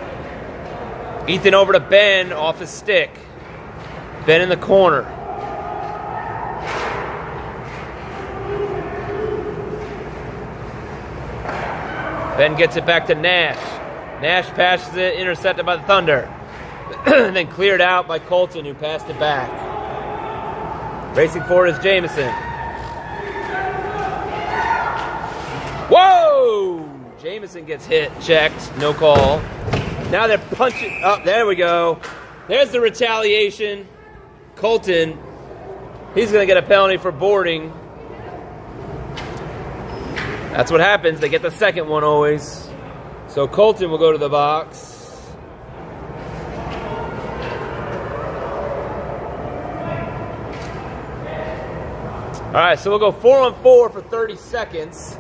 Ethan over to Ben off his stick. Ben in the corner. Ben gets it back to Nash. Nash passes it, intercepted by the Thunder. And then cleared out by Colton, who passed it back. Racing forward is Jamison. Whoa! Jamison gets hit, checked, no call. Now they're punching. Oh, there we go. There's the retaliation. Colton, he's going to get a penalty for boarding. That's what happens. They get the second one always. So Colton will go to the box. All right, so we'll go 4-on-4 for 30 seconds.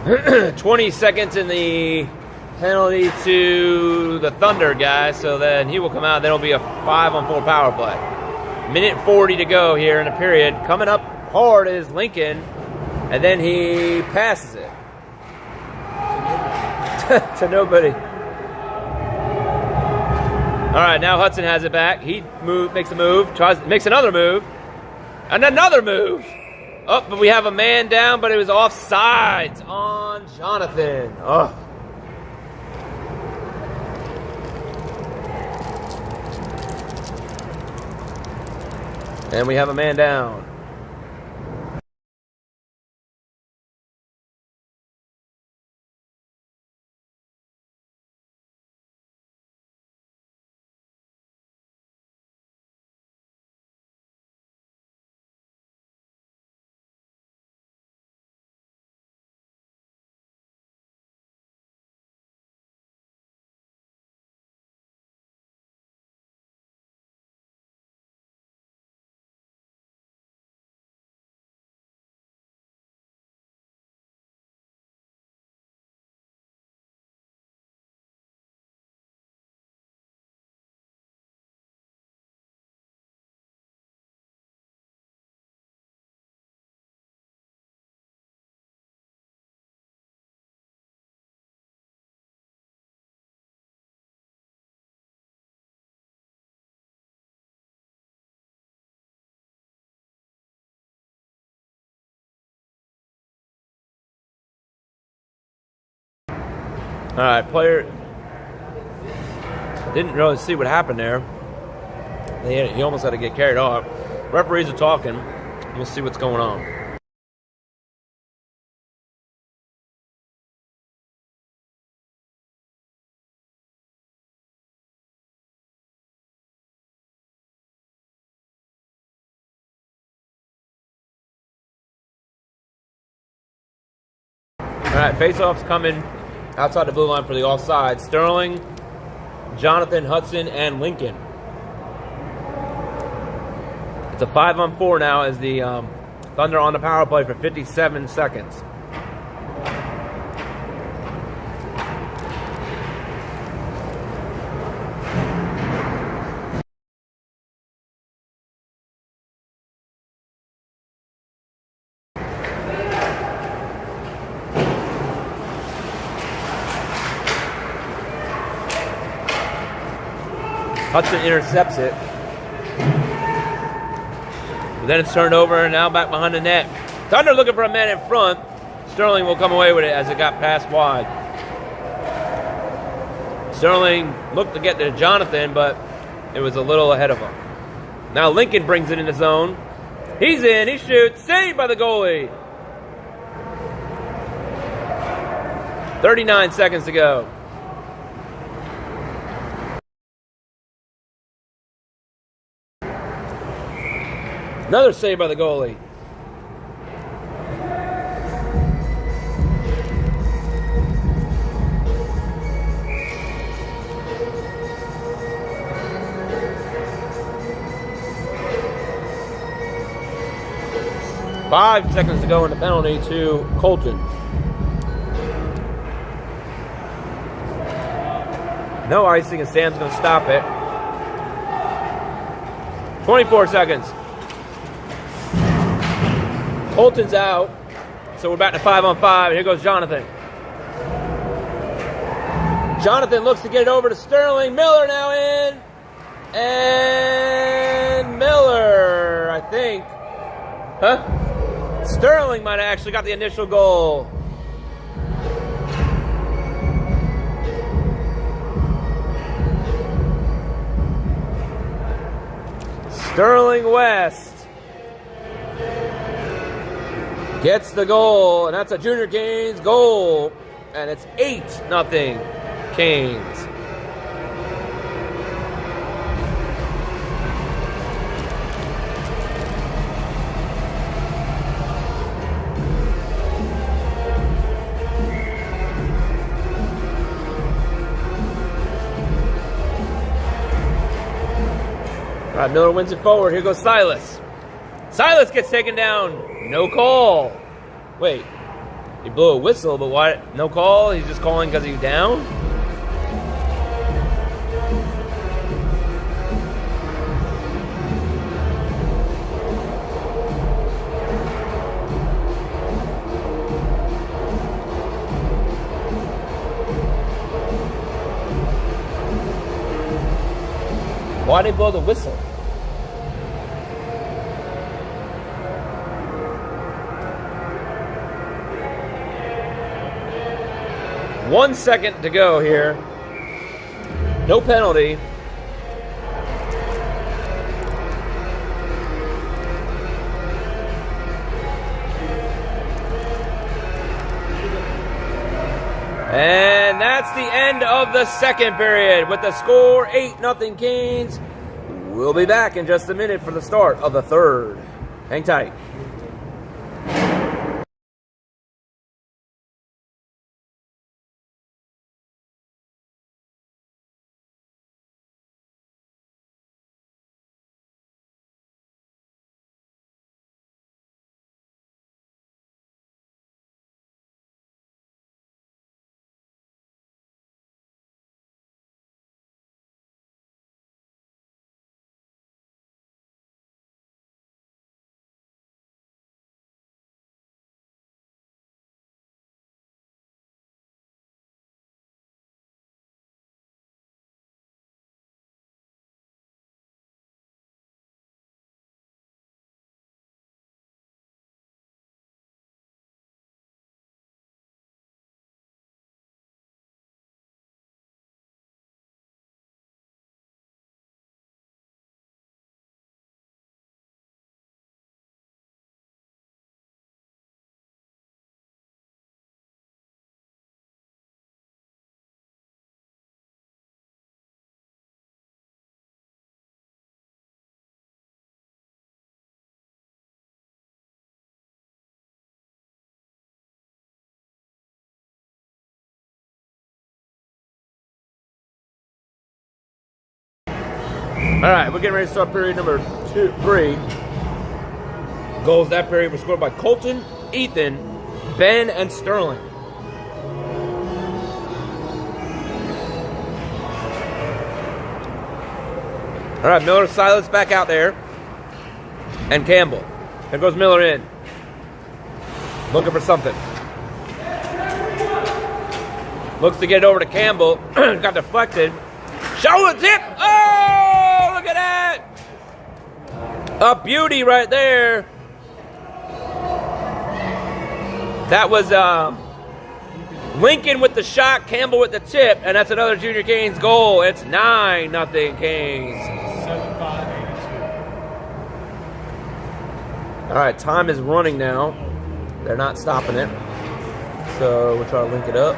$20 seconds in the penalty to the Thunder guy, so then he will come out. Then it'll be a 5-on-4 power play. Minute 40 to go here in the period. Coming up hard is Lincoln, and then he passes it to nobody. All right, now Hudson has it back. He makes a move, makes another move, and another move. Oh, but we have a man down, but it was offsides on Jonathan. Oh. And we have a man down. All right, player didn't really see what happened there. He almost had to get carried off. Referees are talking. We'll see what's going on. All right, face-off's coming outside the blue line for the offside. Sterling, Jonathan, Hudson, and Lincoln. It's a 5-on-4 now as the Thunder on the power play for 57 seconds. Hudson intercepts it. But then it's turned over and now back behind the net. Thunder looking for a man in front. Sterling will come away with it as it got passed wide. Sterling looked to get to Jonathan, but it was a little ahead of him. Now Lincoln brings it in the zone. He's in, he shoots, saved by the goalie. 39 seconds to go. Another save by the goalie. 5 seconds to go in the penalty to Colton. No icing, and Sam's going to stop it. 24 seconds. Colton's out, so we're back to 5-on-5, and here goes Jonathan. Jonathan looks to get it over to Sterling. Miller now in. And Miller, I think. Huh? Sterling might have actually got the initial goal. Sterling West gets the goal, and that's a Junior Canes goal, and it's 8-0 Canes. All right, Miller wins it forward. Here goes Silas. Silas gets taken down. No call. Wait, he blew a whistle, but why? No call? He's just calling because he's down? Why'd they blow the whistle? One second to go here. No penalty. And that's the end of the second period with the score 8-0 Canes. We'll be back in just a minute for the start of the third. Hang tight. All right, we're getting ready to start period number 3. Goals that period were scored by Colton, Ethan, Ben, and Sterling. All right, Miller, Silas back out there, and Campbell. There goes Miller in, looking for something. Looks to get it over to Campbell. Got deflected. Show a tip. Oh, look at that. A beauty right there. That was Lincoln with the shot, Campbell with the tip, and that's another Junior Canes goal. It's 9-0 Canes. 7-5-82. All right, time is running now. They're not stopping it. So we'll try to link it up.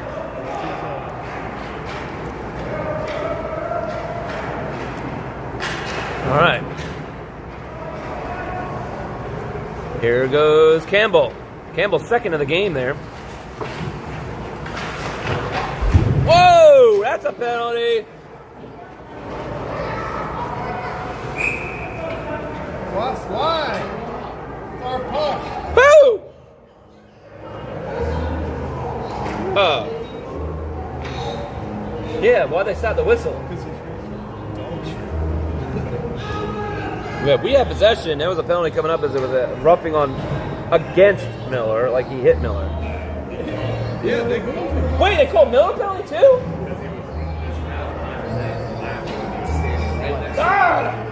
All right. Here goes Campbell. Campbell's second of the game there. Whoa, that's a penalty. Why? It's our puck. Woo! why'd they stop the whistle? Because he's dog shit. Yeah, we had possession. There was a penalty coming up as it was a roughing on against Miller, like he hit Miller. Yeah, they called him. Wait, they called Miller penalty too? God!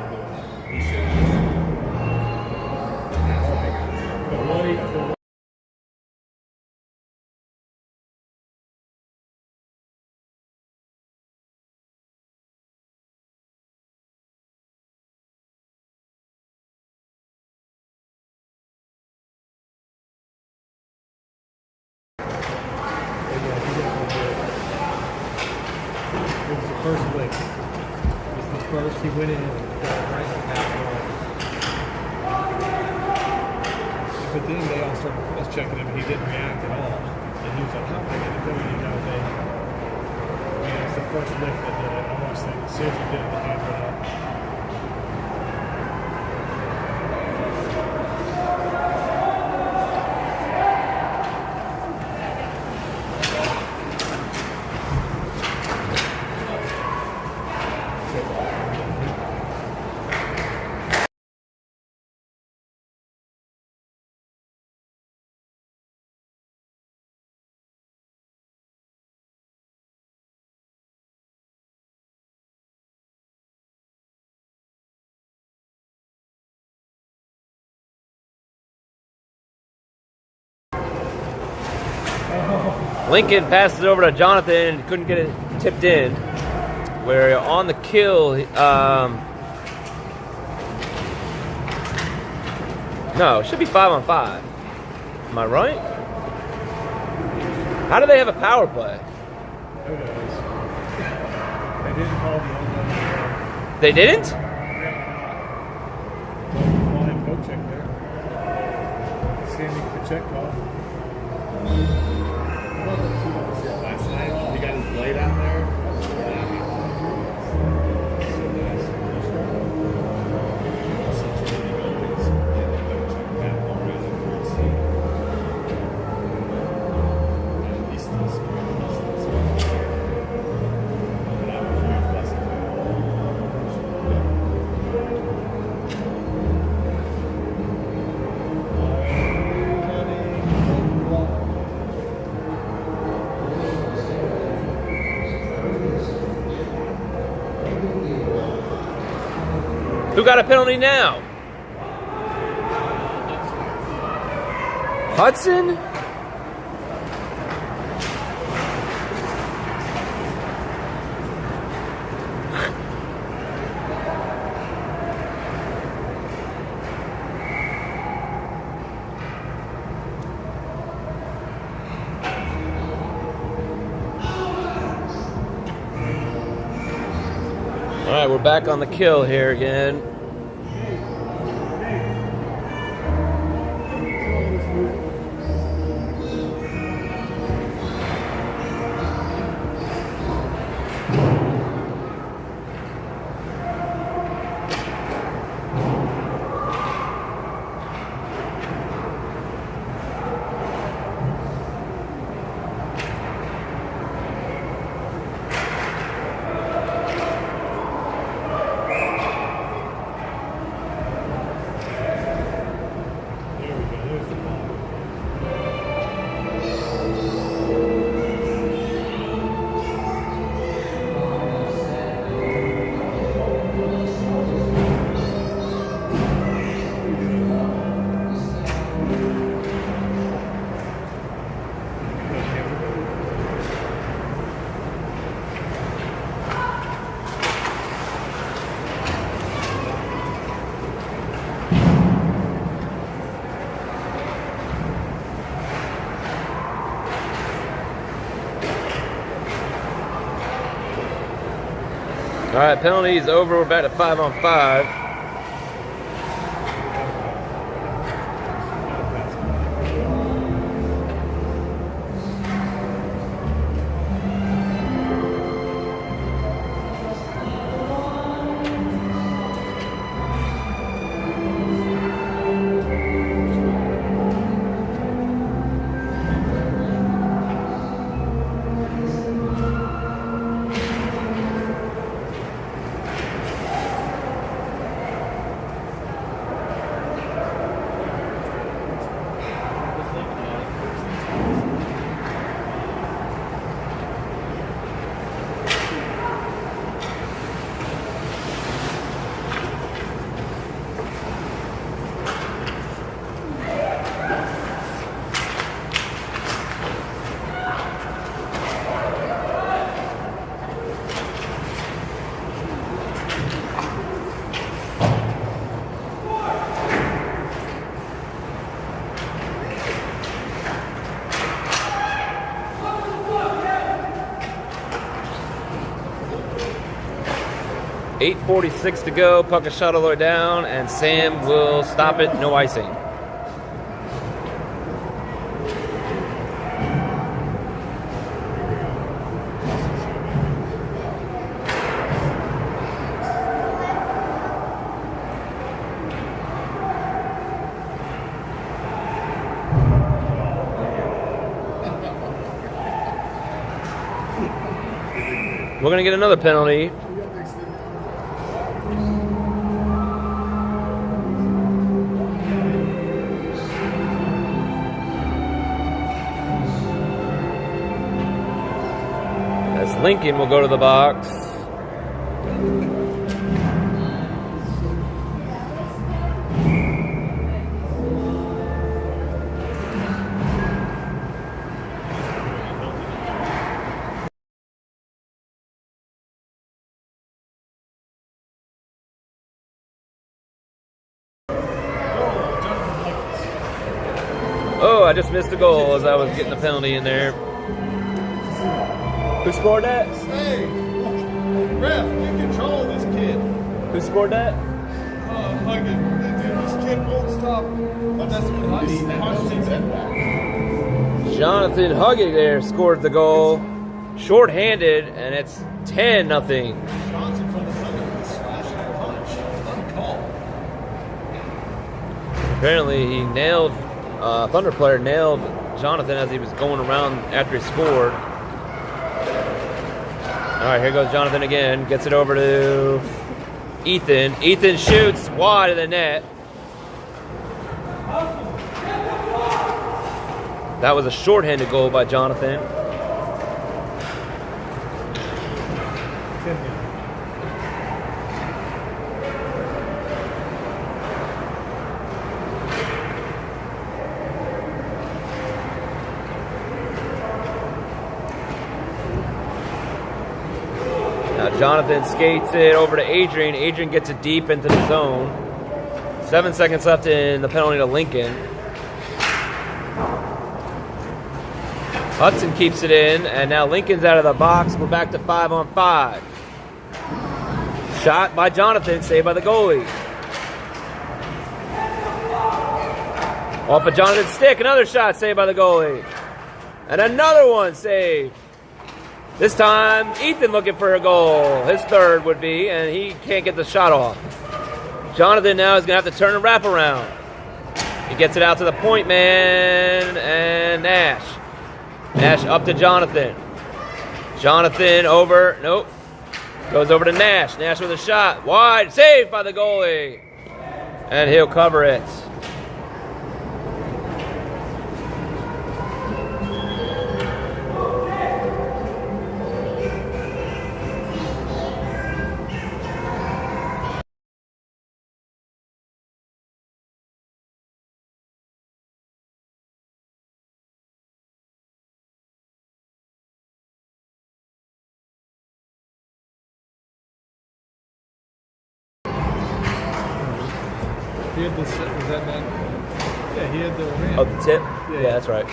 It was the first lick. It was the first. He went in and right on that ball. But then they all started cross checking him and he didn't react at all. And he was like, how am I going to go? You know, it's the first lick that did it. I watched that. As soon as he did it, the hand went up. Lincoln passes it over to Jonathan and couldn't get it tipped in. Where on the kill, no, it should be 5 on 5. Am I right? How do they have a power play? Who knows? They didn't call the old one. They didn't? Flying poke check there. Standing Pacheco. Last night, he got his blade out there. Who got a penalty now? Hudson? All right, we're back on the kill here again. All right, penalties over. We're back to 5 on 5. 8:46 to go. Puck a shot all the way down, and Sam will stop it. No icing. We're going to get another penalty. As Lincoln will go to the box. Oh, I just missed a goal as I was getting the penalty in there. Who scored that? Hey, ref, get control of this kid. Who scored that? This kid won't stop. Jonathan Hugging there scored the goal. Short-handed, and it's 10-0. Johnson from the Thunder with a slashing punch. Uncalled. Apparently he nailed, Thunder player nailed Jonathan as he was going around after he scored. All right, here goes Jonathan again. Gets it over to Ethan. Ethan shoots wide of the net. That was a shorthanded goal by Jonathan. Now Jonathan skates it over to Adrian. Adrian gets it deep into the zone. 7 seconds left in the penalty to Lincoln. Hudson keeps it in, and now Lincoln's out of the box. We're back to 5-on-5. Shot by Jonathan, saved by the goalie. Off of Jonathan's stick, another shot saved by the goalie. And another one saved. This time, Ethan looking for a goal. His third would be, and he can't get the shot off. Jonathan now is going to have to turn and wrap around. He gets it out to the point man, and Nash. Nash up to Jonathan. Jonathan over, nope. Goes over to Nash. Nash with a shot. Wide, saved by the goalie. And he'll cover it. He had this, was that man? Yeah, he had the man. Oh, the tip? Yeah. Yeah, that's right.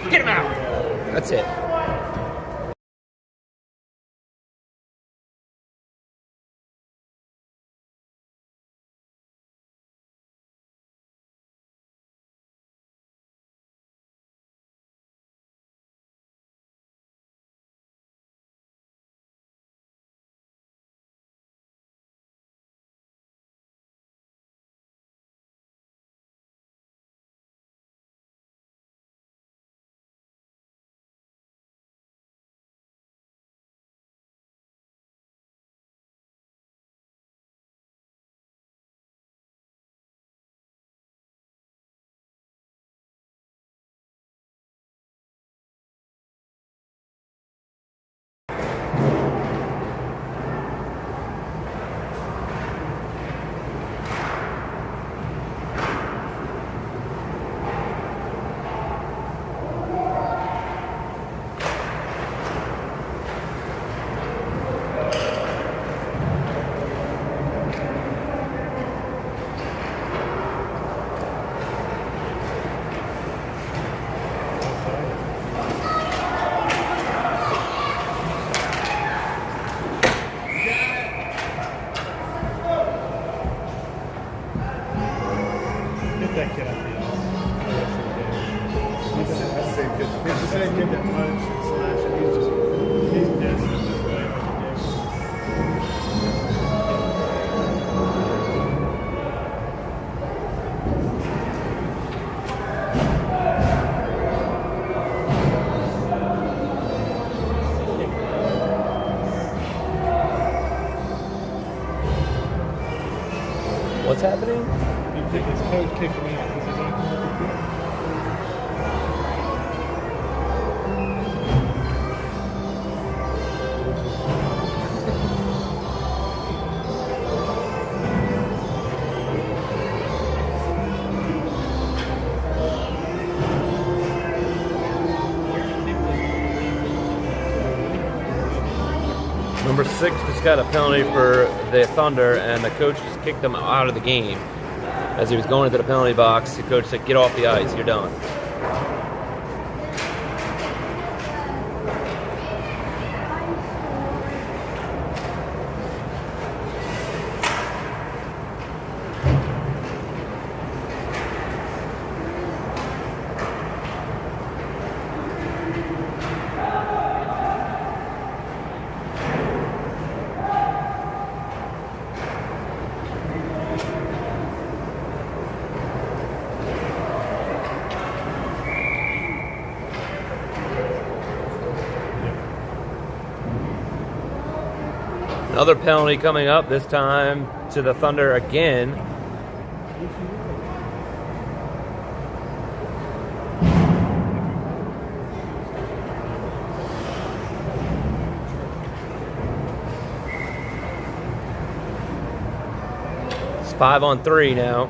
Get him out. That's it. That's the same kid. It's the same kid that punched and slashed, and he's pissed at this way like a dick. What's happening? His coach kicked him out. He says, Number 6 just got a penalty for the Thunder, and the coach just kicked him out of the game. As he was going into the penalty box, the coach said, "Get off the ice, you're done." Another penalty coming up, this time to the Thunder again. It's 5-on-3 now.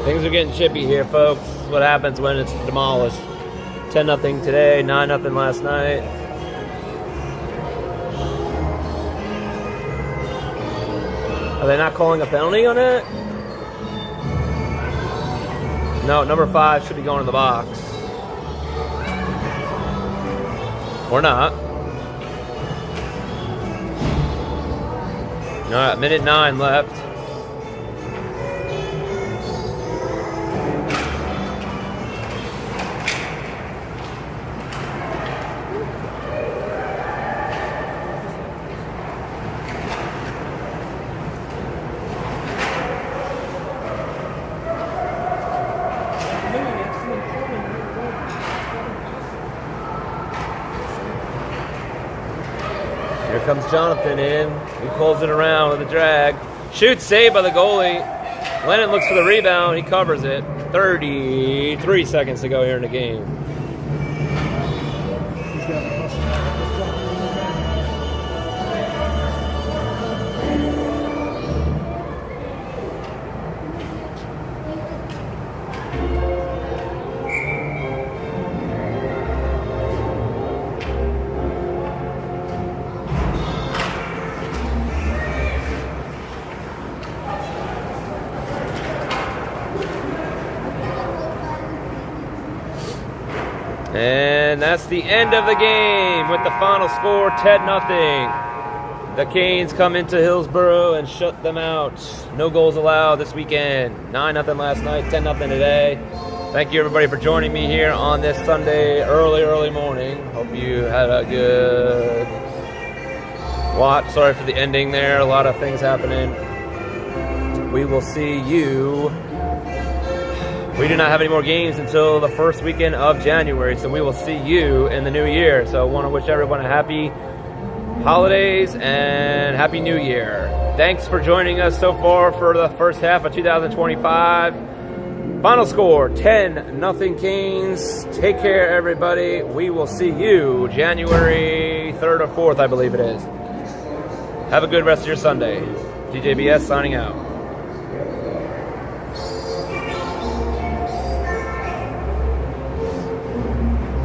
Things are getting chippy here, folks. This is what happens when it's demolished. 10-0 today, 9-0 last night. Are they not calling a penalty on it? No, number 5 should be going to the box. Or not. All right, minute 9 left. Here comes Jonathan in. He pulls it around with a drag. Shoots, saved by the goalie. Lennon looks for the rebound. He covers it. 33 seconds to go here in the game. And that's the end of the game with the final score 10-0. The Canes come into Hillsborough and shut them out. No goals allowed this weekend. 9-0 last night, 10-0 today. Thank you everybody for joining me here on this Sunday early morning. Hope you had a good watch. Sorry for the ending there. A lot of things happening. We will see you. We do not have any more games until the first weekend of January, so we will see you in the new year. So I want to wish everyone a happy holidays and happy new year. Thanks for joining us so far for the first half of 2025. Final score 10-0 Canes. Take care everybody. We will see you January 3rd or 4th, I believe it is. Have a good rest of your Sunday. DJBS signing out.